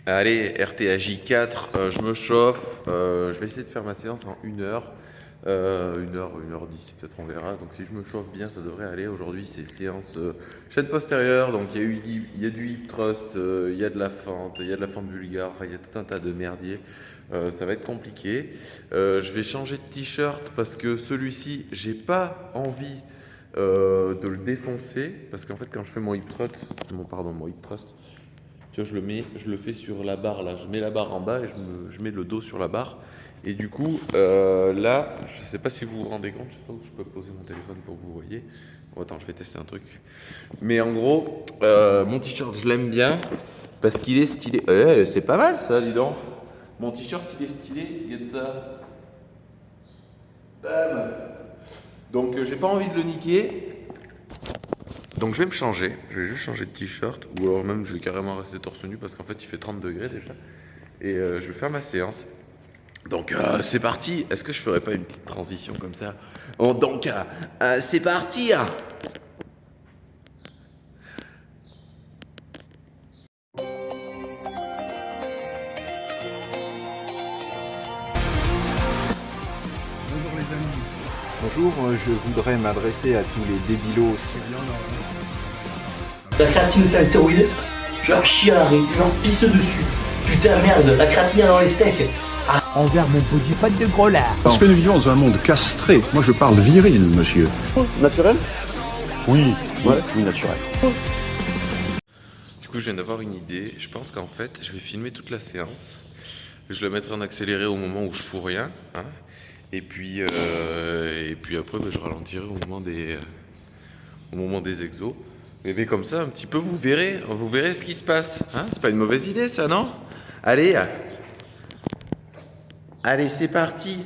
Allez, RTAJ 4, je me chauffe. Je vais essayer de faire ma séance en 1 heure. 1 heure, 1 h 10, peut-être on verra. Donc si je me chauffe bien, ça devrait aller. Aujourd'hui, c'est séance chaîne postérieure. Donc il y a du hip thrust, il y a de la fente, il y a de la fente bulgare. Enfin, il y a tout un tas de merdier. Ça va être compliqué. Je vais changer de t-shirt parce que celui-ci, j'ai pas envie de le défoncer. Parce qu'en fait, quand je fais mon hip thrust, mon hip thrust, tu vois, je le fais sur la barre là. Je mets la barre en bas et je mets le dos sur la barre. Et du coup, là, je sais pas si vous vous rendez compte, je sais pas où je peux poser mon téléphone pour que vous voyez. Bon, attends, je vais tester un truc. Mais en gros, mon t-shirt, je l'aime bien parce qu'il est stylé. C'est pas mal ça, dis donc. Mon t-shirt, il est stylé, regarde ça. Bam. Donc, j'ai pas envie de le niquer. Donc je vais me changer, je vais juste changer de t-shirt, ou alors même je vais carrément rester torse nu parce qu'en fait il fait 30 degrés déjà. Et je vais faire ma séance. Donc c'est parti. Est-ce que je ferais pas une petite transition comme ça? Oh, donc c'est parti. Bonjour les amis. Bonjour, je voudrais m'adresser à tous les débilos. La créatine c'est un stéroïde, genre chiaré, genre pisse dessus. Putain merde, la créatine dans les steaks. Envers mon body, pas de gros là. Parce que nous vivons dans un monde castré. Moi, je parle viril, monsieur. Naturel? Oui. Ouais, oui, naturel. Du coup je viens d'avoir une idée. Je pense qu'en fait je vais filmer toute la séance. Je le mettrai en accéléré au moment où je fous rien. Hein. Et puis après je ralentirai au moment des exos. Mais comme ça un petit peu vous verrez ce qui se passe. Hein, c'est pas une mauvaise idée ça, non? Allez, c'est parti.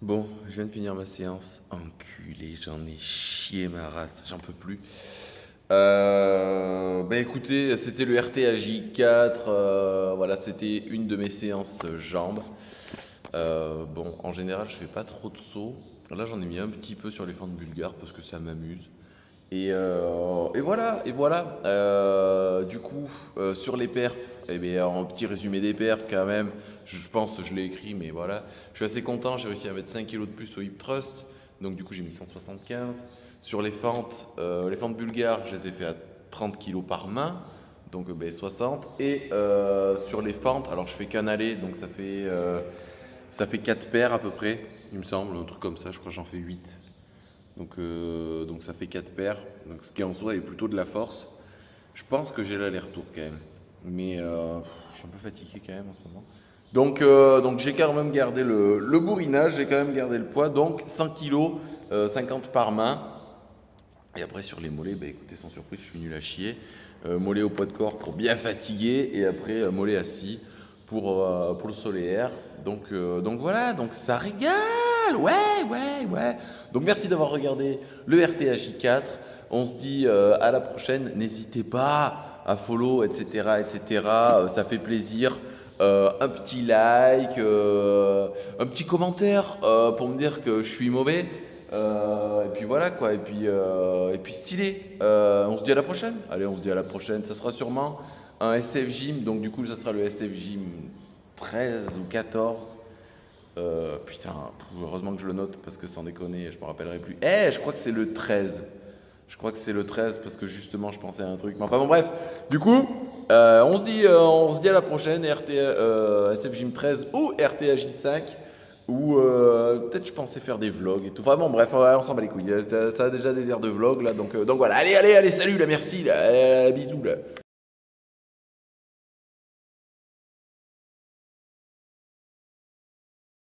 Bon, je viens de finir ma séance. Enculé, j'en ai chié ma race, j'en peux plus. Bah écoutez, c'était le RTAJ4. Voilà, c'était une de mes séances jambes. Bon, en général, je fais pas trop de sauts. Là, j'en ai mis un petit peu sur les fentes bulgares parce que ça m'amuse. Et voilà, et voilà. Du coup, sur les perfs, eh bien, en petit résumé des perfs quand même, je pense que je l'ai écrit, mais voilà. Je suis assez content, j'ai réussi à mettre 5 kilos de plus au hip thrust, donc du coup j'ai mis 175. Sur les fentes bulgares, je les ai fait à 30 kilos par main, donc 60. Et sur les fentes, alors je fais qu'un aller, donc ça fait 4 paires à peu près, il me semble, un truc comme ça, je crois que j'en fais 8. Donc ça fait 4 paires, donc ce qui en soi est plutôt de la force. Je pense que j'ai l'aller-retour quand même, mais je suis un peu fatigué quand même en ce moment. Donc j'ai quand même gardé le bourrinage, j'ai quand même gardé le poids, donc 100 kg, 50 par main. Et après sur les mollets, bah écoutez, sans surprise, je suis nul à chier. Mollet au poids de corps pour bien fatiguer, et après mollet assis pour le solaire. Donc voilà, donc ça régale. Ouais. Donc merci d'avoir regardé le RTAJ4. On se dit à la prochaine. N'hésitez pas à follow, etc. Ça fait plaisir. Un petit like, un petit commentaire pour me dire que je suis mauvais. Et puis voilà quoi. Et puis stylé. On se dit à la prochaine. Allez, on se dit à la prochaine. Ça sera sûrement un SF Gym. Donc du coup, ça sera le SF Gym 13 ou 14. Putain, heureusement que je le note parce que sans déconner, je me rappellerai plus. Je crois que c'est le 13. Je crois que c'est le 13 parce que justement je pensais à un truc. Mais enfin bon bref, du coup, on se dit à la prochaine, SF Gym 13 ou RTAJ5. Ou peut-être je pensais faire des vlogs et tout. Enfin bon bref, on s'en bat les couilles. Ça a déjà des airs de vlog là. Donc voilà, allez, salut là, merci là, bisous là.